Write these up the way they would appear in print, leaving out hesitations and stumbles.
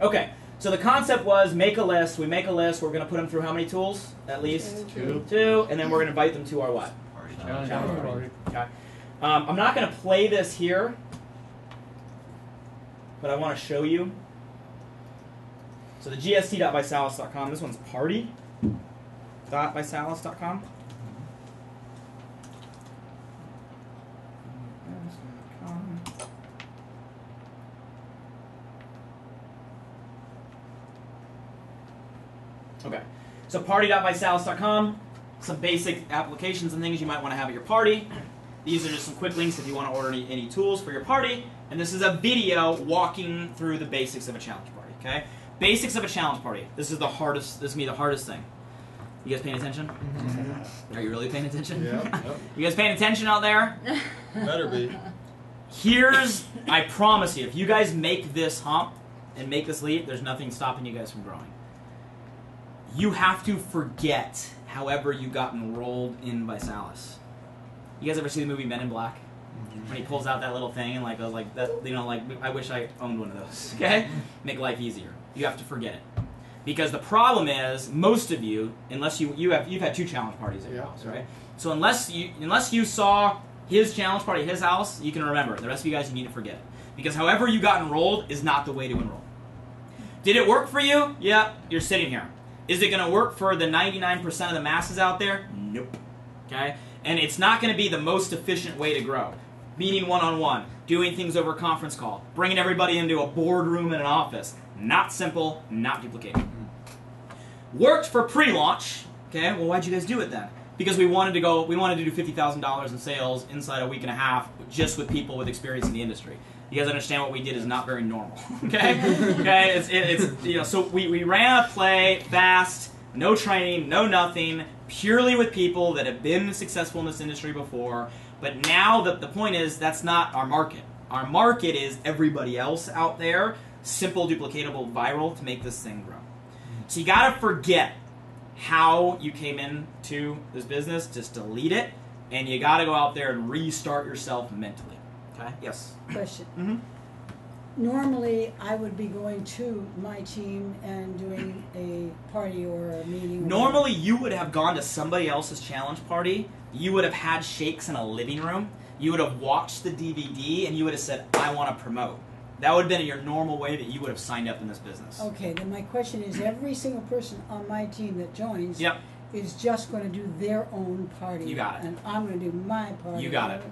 Okay, so the concept was make a list. We make a list. We're going to put them through how many tools? At least two. And then we're going to invite them to our what? Challenge party. Okay. I'm not going to play this here, but I want to show you. So the gst.bysalis.com. This one's party.bysalis.com. Okay, so party.bysalis.com, some basic applications and things you might want to have at your party. These are just some quick links if you want to order any tools for your party. And this is a video walking through the basics of a challenge party, okay? Basics of a challenge party. This is the hardest, this is going to be the hardest thing. You guys paying attention? Mm-hmm. Are you really paying attention? Yep. You guys paying attention out there? Better be. Here's, I promise you, if you guys make this hump and make this leap, there's nothing stopping you guys from growing. You have to forget however you got enrolled in ViSalus. You guys ever see the movie Men in Black? When he pulls out that little thing and like goes like that, you know, like I wish I owned one of those. Okay, make life easier. You have to forget it because the problem is most of you, unless you've had 2 challenge parties at your house, right? So unless you saw his challenge party at his house, you can remember it. The rest of you guys, you need to forget it because however you got enrolled is not the way to enroll. Did it work for you? Yeah, you're sitting here. Is it going to work for the 99% of the masses out there? Nope. Okay? And it's not going to be the most efficient way to grow. Meeting one-on-one, doing things over a conference call, bringing everybody into a boardroom in an office. Not simple, not duplicated. Worked for pre-launch. Okay, well, why'd you guys do it then? Because we wanted to do $50,000 in sales inside a week and a half just with people with experience in the industry. You guys understand what we did is not very normal, okay? Okay, it's you know, so we ran a play fast, no training, no nothing, purely with people that have been successful in this industry before. But now the point is that's not our market. Our market is everybody else out there, simple, duplicatable, viral to make this thing grow. So you gotta forget how you came into this business, just delete it, and you gotta go out there and restart yourself mentally. Okay, yes? Question. Mm-hmm. Normally, I would be going to my team and doing a party or a meeting. Normally, you would have gone to somebody else's challenge party. You would have had shakes in a living room. You would have watched the DVD, and you would have said, I want to promote. That would have been your normal way that you would have signed up in this business. Okay, then my question is, every single person on my team that joins is just going to do their own party. You got it. And I'm going to do my party. You got it.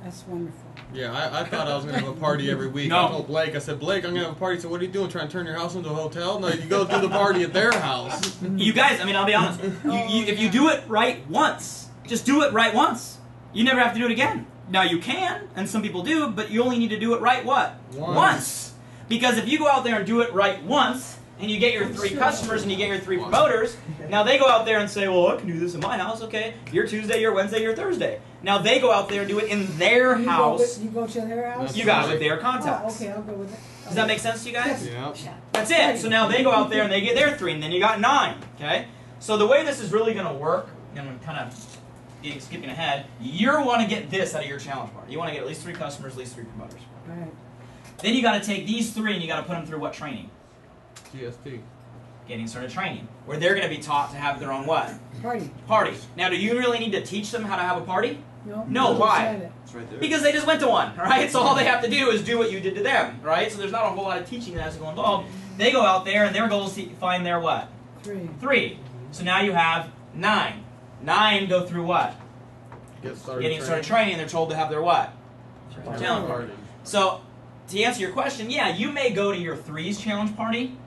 That's wonderful. Yeah, I thought I was going to have a party every week. No. I told Blake, I said, Blake, I'm going to have a party. So what are you doing, trying to turn your house into a hotel? No, you go do the party at their house. You guys, I mean, I'll be honest. If you do it right once, just do it right once. You never have to do it again. Now, you can, and some people do, but you only need to do it right what? Once. Because if you go out there and do it right once, and you get your 3 customers and you get your 3 promoters, now they go out there and say, well, I can do this in my house, okay. Your Tuesday, your Wednesday, your Thursday. Now they go out there and do it in their house. You go to their house? You got it with their contacts. Oh, okay, I'll go with it. Does that make sense to you guys? Yeah. That's it. So now they go out there and they get their 3, and then you got 9, okay. So the way this is really going to work, and I'm kind of skipping ahead, you want to get this out of your challenge party. You want to get at least 3 customers, at least 3 promoters. Right. Then you got to take these 3 and you got to put them through what training? GST. Getting started training, where they're going to be taught to have their own what? Party. Now, do you really need to teach them how to have a party? No. No, why? It's right there. Because they just went to one, right? So all they have to do is do what you did to them, right? So there's not a whole lot of teaching that has to go involved. They go out there and their goal is to find their what? 3. So now you have 9. 9 go through what? Getting started training. They're told to have their what? Challenge party. So to answer your question, yeah, you may go to your 3's challenge party,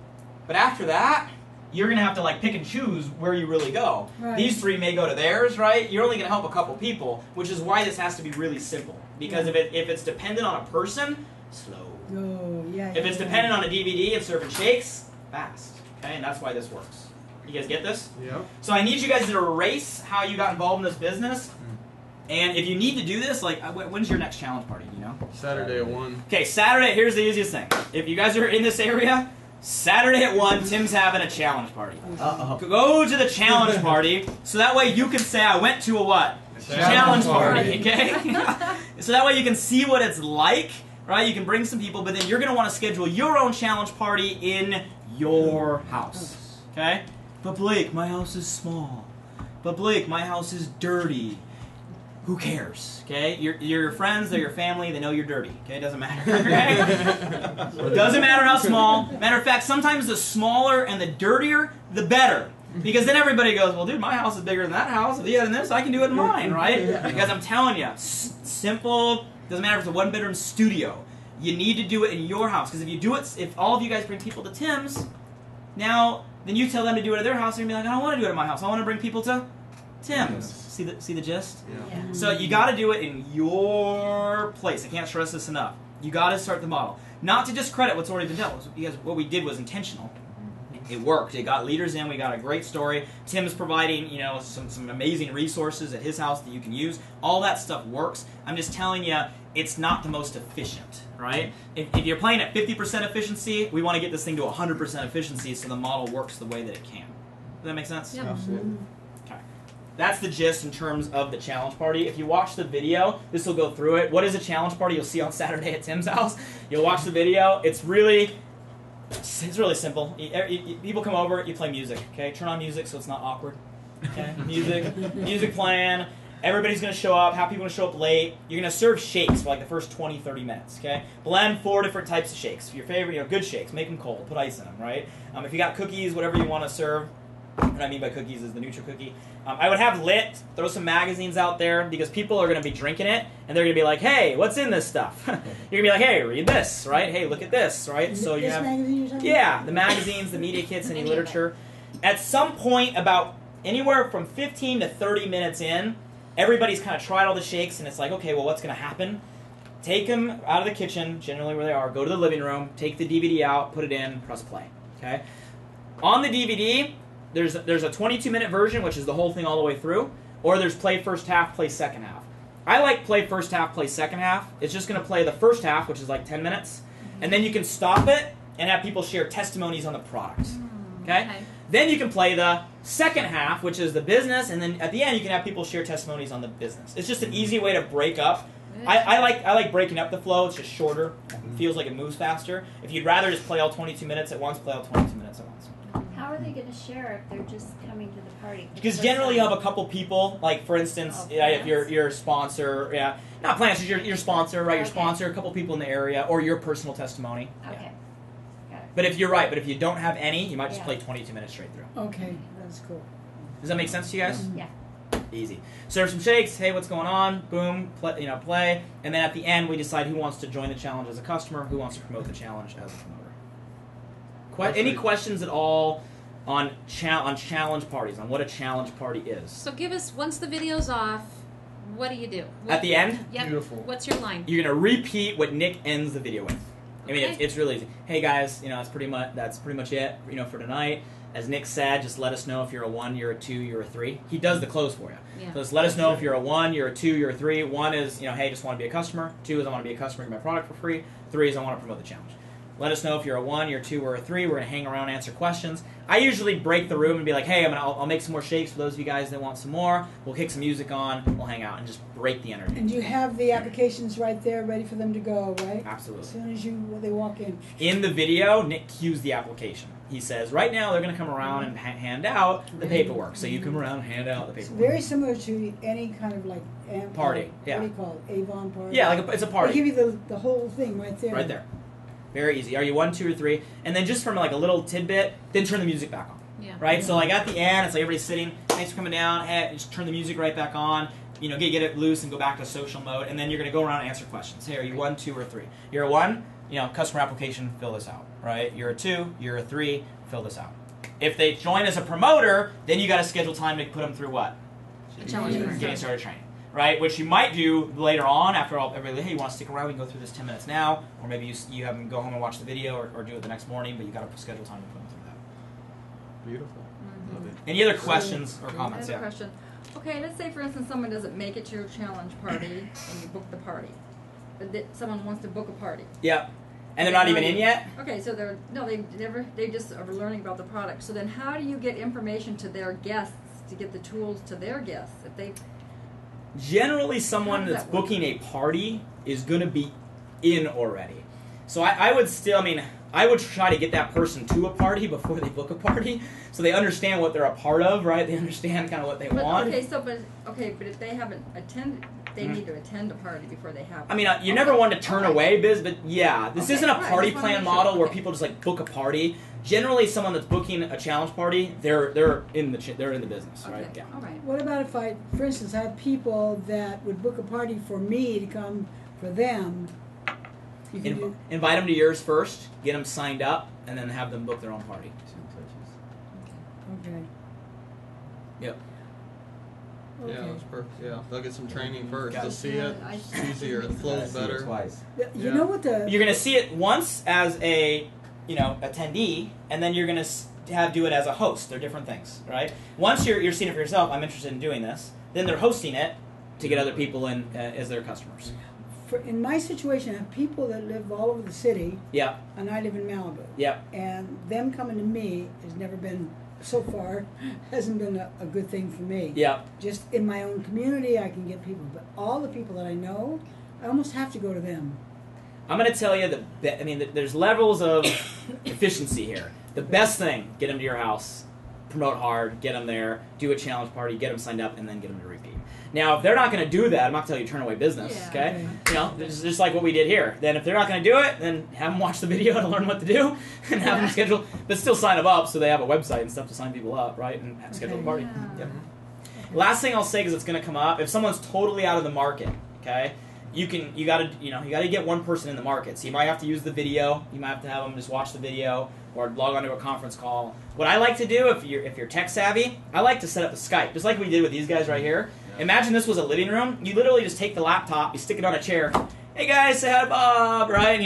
but after that, you're going to have to like pick and choose where you really go. Right. These 3 may go to theirs, right? You're only going to help a couple people, which is why this has to be really simple. Because if it's dependent on a person, slow. Oh, yeah. If it's dependent on a DVD of serving shakes, fast. Okay, and that's why this works. You guys get this? Yep. So I need you guys to erase how you got involved in this business. And if you need to do this, like, when's your next challenge party, do you know? Saturday at 1. Okay, Saturday, here's the easiest thing. If you guys are in this area, Saturday at 1, Tim's having a challenge party. Go to the challenge party, so that way you can say, I went to a what? Challenge party, okay? So that way you can see what it's like right? You can bring some people, but then you're going to want to schedule your own challenge party in your house, okay? But Blake, my house is small. But Blake, my house is dirty. Who cares, okay? You're your friends, they're your family, they know you're dirty, okay? It doesn't matter, okay? It doesn't matter how small. Matter of fact, sometimes the smaller and the dirtier, the better. Because then everybody goes, well, dude, my house is bigger than that house. If you had in this, I can do it in mine, right? Because I'm telling you, simple, doesn't matter if it's a one-bedroom studio. You need to do it in your house. Because if you do it, if all of you guys bring people to Tim's, now, then you tell them to do it at their house, and you're going to be like, I don't want to do it at my house. I want to bring people to Tim's. See the gist? Yeah. So you got to do it in your place. I can't stress this enough. You got to start the model. Not to discredit what's already been done. Because what we did was intentional. It worked. It got leaders in. We got a great story. Tim's providing, you know, some amazing resources at his house that you can use. All that stuff works. I'm just telling you, it's not the most efficient, right? If you're playing at 50% efficiency, we want to get this thing to 100% efficiency so the model works the way that it can. Does that make sense? Yep. Absolutely. Okay. That's the gist in terms of the challenge party. If you watch the video, this will go through it. What is a challenge party? You'll see on Saturday at Tim's house. You'll watch the video. It's really simple. People come over, you play music, okay? Turn on music so it's not awkward. Okay? Music playing. Everybody's going to show up. Half people are going to show up late. You're going to serve shakes for like the first 20, 30 minutes, okay? Blend 4 different types of shakes. Your favorite, good shakes. Make them cold. Put ice in them, right? If you got cookies, whatever you want to serve. What I mean by cookies is the NutriCookie. I would have lit, throw some magazines out there because people are going to be drinking it and they're going to be like, hey, what's in this stuff? You're going to be like, hey, read this, right? Hey, look at this, right? So you This have, magazine you're talking yeah, the magazines, the media kits, any literature. At some point, about anywhere from 15 to 30 minutes in, everybody's kind of tried all the shakes and it's like, okay, well, what's going to happen? Take them out of the kitchen, generally where they are, go to the living room, take the DVD out, put it in, press play, okay? On the DVD, there's a 22-minute version, which is the whole thing all the way through, or there's play first half, play second half. I like play first half, play second half. It's just going to play the first half, which is like 10 minutes, and then you can stop it and have people share testimonies on the product. Okay? Then you can play the second half, which is the business, and then at the end you can have people share testimonies on the business. It's just an easy way to break up. I like breaking up the flow. It's just shorter. It feels like it moves faster. If you'd rather just play all 22 minutes at once, play all 22 minutes at once. How are they going to share if they're just coming to the party? Because generally you have a couple people, like for instance, if you're a sponsor, not plants, your sponsor, right? Your sponsor, a couple people in the area, or your personal testimony. Okay. Got it. But if you're right, but if you don't have any, you might just play 22 minutes straight through. Okay, that's cool. Does that make sense to you guys? Yeah. Easy. Serve some shakes. Hey, what's going on? Boom. Play. And then at the end, we decide who wants to join the challenge as a customer, who wants to promote the challenge as a promoter. Any questions at all on challenge parties, on what a challenge party is? So give us, once the video's off, what do you do? At the end? Yep. Beautiful. What's your line? You're gonna repeat what Nick ends the video with. I mean, Okay. it's really easy. Hey guys, that's pretty much it. For tonight. As Nick said, just let us know if you're a 1, you're a 2, you're a 3. He does the close for you. Yeah. So just let us know if you're a 1, you're a 2, you're a 3. 1 is, hey, just want to be a customer. 2 is I want to be a customer, get my product for free. 3 is I want to promote the challenge. Let us know if you're a 1, you're a 2, or a 3. We're going to hang around, answer questions. I usually break the room and be like, hey, I'll make some more shakes for those of you guys that want some more. We'll kick some music on. We'll hang out and just break the energy. And you have the applications right there, ready for them to go, right? Absolutely. As soon as they walk in. In the video, Nick cues the application. He says, right now they're going to come around and hand out the paperwork. So you come around and hand out the It's paperwork. very similar to any kind of like Party, yeah. What do you call it? Avon party. Yeah, it's a They party. give you the whole thing right there. Right there. Very easy. Are you 1, 2, or 3? And then just from like a little tidbit, then turn the music back on. Yeah. Right? So like at the end, it's like everybody's sitting, thanks for coming down, hey, just turn the music right back on, get it loose and go back to social mode, and then you're going to go around and answer questions. Hey, are you 1, 2, or 3? You're a 1, customer application, fill this out, right? You're a 2, you're a 3, fill this out. If they join as a promoter, then you got to schedule time to put them through what? The challenge program. Getting started training. Right, which you might do later on after everybody, hey, you want to stick around, we can go through this 10 minutes now, or maybe you have them go home and watch the video or do it the next morning, but you got to schedule time to put them through that. Beautiful. Love it. Any other questions or I comments? have a Yeah. question. Okay, let's say for instance someone doesn't make it to your challenge party and you book the party, but someone wants to book a party. Yep. And they're not even in yet? Okay, so they just are learning about the product. So then how do you get information to their guests to get the tools to their guests if they? Generally, someone How does that's that work? booking a party is going to be in already. So I would still, I would try to get that person to a party before they book a party, so they understand what they're a part of, right? They understand kind of what they want. But if they haven't attended, they need to attend a party before they have. You're never one to turn away biz, but yeah, this isn't a party just wanna plan make sure. model where Okay. people just like book a party. Generally, someone that's booking a challenge party, they're in the business, right? Okay. Yeah. All right. What about if I, for instance, have people that would book a party for me to come for them? You can do, Invite them to yours first, get them signed up, and then have them book their own party. okay. Yep. Okay. Yeah, that's perfect. Yeah, they'll get some training first. Got They'll it. see it. It's easier. It flows better. Twice. You Yeah. know what the You're gonna see it once as a attendee, and then you're gonna do it as a host. They're different things, right? Once you're seeing it for yourself, I'm interested in doing this. Then they're hosting it to get other people in as their customers. in my situation, I have people that live all over the city, Yeah, and I live in Malibu. yeah. And them coming to me has never been, so far, hasn't been a good thing for me. Yeah. Just in my own community, I can get people, but all the people that I know, I almost have to go to them. I'm going to tell you there's levels of efficiency here. The best thing, get them to your house, promote hard, get them there, do a challenge party, get them signed up, and then get them to repeat. Now, if they're not going to do that, I'm not telling you turn away business, Yeah. okay? It's just like what we did here. Then if they're not going to do it, then have them watch the video to learn what to do, and have them schedule, but still sign them up so they have a website and stuff to sign people up, right? And schedule a party. Yeah. Yep. Last thing I'll say, because it's going to come up, if someone's totally out of the market, okay, you got to get one person in the market. So you might have to use the video. You might have to have them just watch the video or log onto a conference call. What I like to do, if you're tech savvy, I like to set up a Skype, just like we did with these guys right here. Yeah. Imagine this was a living room. You literally just take the laptop, you stick it on a chair. Hey guys, say hi to Bob, right?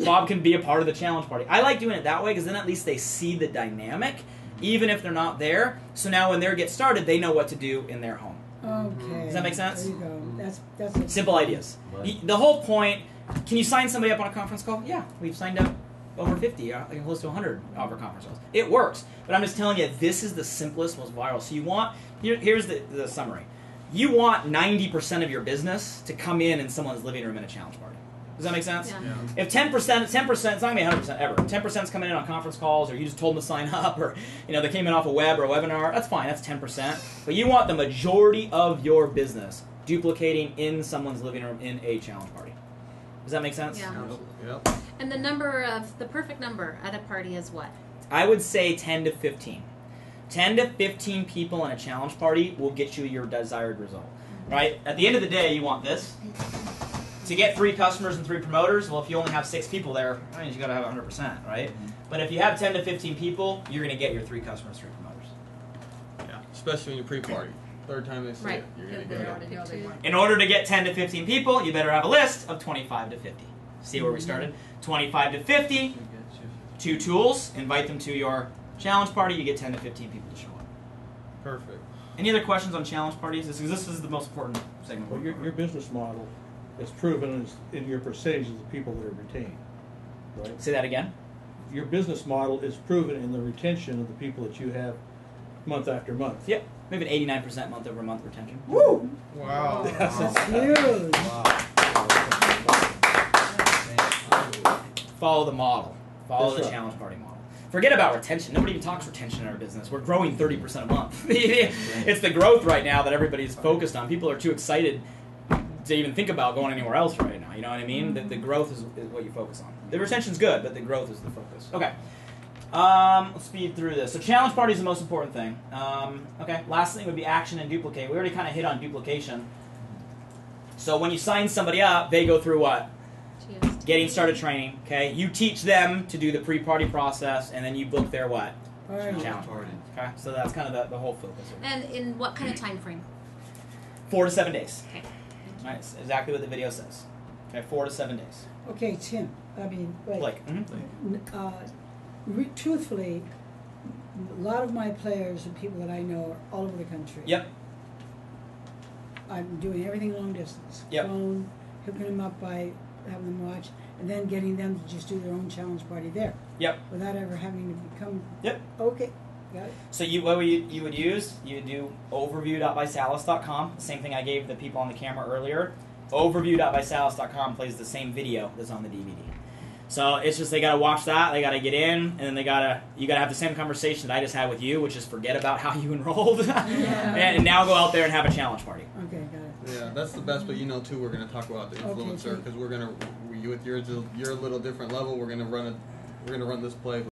Bob can be a part of the challenge party. I like doing it that way because then at least they see the dynamic, even if they're not there. So now when they get started, they know what to do in their home. Okay. Does that make sense? There you go. That's a, Simple ideas. Right. The whole point, can you sign somebody up on a conference call? Yeah, we've signed up over 50, like close to 100 of our conference calls. It works. But I'm just telling you, this is the simplest, most viral. So you want, here's the summary. You want 90% of your business to come in someone's living room in a challenge party. Does that make sense? Yeah. Yeah. If 10%, it's not going to be 100% ever. 10%'s coming in on conference calls, or you just told them to sign up, or they came in off a web or a webinar, that's fine, that's 10%. But you want the majority of your business duplicating in someone's living room in a challenge party. Does that make sense? Yeah. Yep. And the perfect number at a party is what? I would say 10 to 15. 10 to 15 people in a challenge party will get you your desired result. Right? At the end of the day, you want this. To get 3 customers and 3 promoters, well, if you only have 6 people there, that means you got to have 100%, right? But if you have 10 to 15 people, you're going to get your 3 customers, 3 promoters. Yeah. Especially when you pre-party. Third time they see Right. it, you're gonna They get already know they want. In order to get 10 to 15 people, you better have a list of 25 to 50. See where we started? 25 to 50, 2 tools, invite them to your challenge party, you get 10 to 15 people to show up. Perfect. Any other questions on challenge parties? This is the most important segment. Well, your business model is proven in your percentage of the people that are retained, right? Say that again. Your business model is proven in the retention of the people that you have month after month. Yep. We have an 89% month over month retention. woo! Wow. That's huge. Follow the model. Follow That's the right. challenge party model. Forget about retention. Nobody even talks retention in our business. We're growing 30% a month. It's the growth right now that everybody's focused on. People are too excited to even think about going anywhere else right now. You know what I mean? The growth is what you focus on. The retention's good, but the growth is the focus. Okay. Let's speed through this. So challenge party is the most important thing. Okay. Last thing would be action and duplicate. We already kind of hit on duplication. So when you sign somebody up, they go through what? GST. Getting started training. Okay. You teach them to do the pre-party process, and then you book their what? Party. Challenge party. Okay. So that's kind of the whole focus. And in what kind of time frame? 4 to 7 days. Okay. Right. It's exactly what the video says. Okay. 4 to 7 days. Okay, Tim. Blake. Truthfully, a lot of my players and people that I know are all over the country. Yep. I'm doing everything long distance. Yep. Phone, hooking them up by having them watch, and then getting them to just do their own challenge party there Yep. without ever having to become. Yep. Okay, got it. So you would use, you would do overview.bysalis.com, the same thing I gave the people on the camera earlier. overview.visalis.com plays the same video that's on the DVD. So it's just they gotta watch that, they gotta get in, and then you gotta have the same conversation that I just had with you, which is forget about how you enrolled, and now go out there and have a challenge party. Okay, got it. Yeah, that's the best. But too, we're gonna talk about the influencer because we're gonna with your a little different level. We're gonna run this play.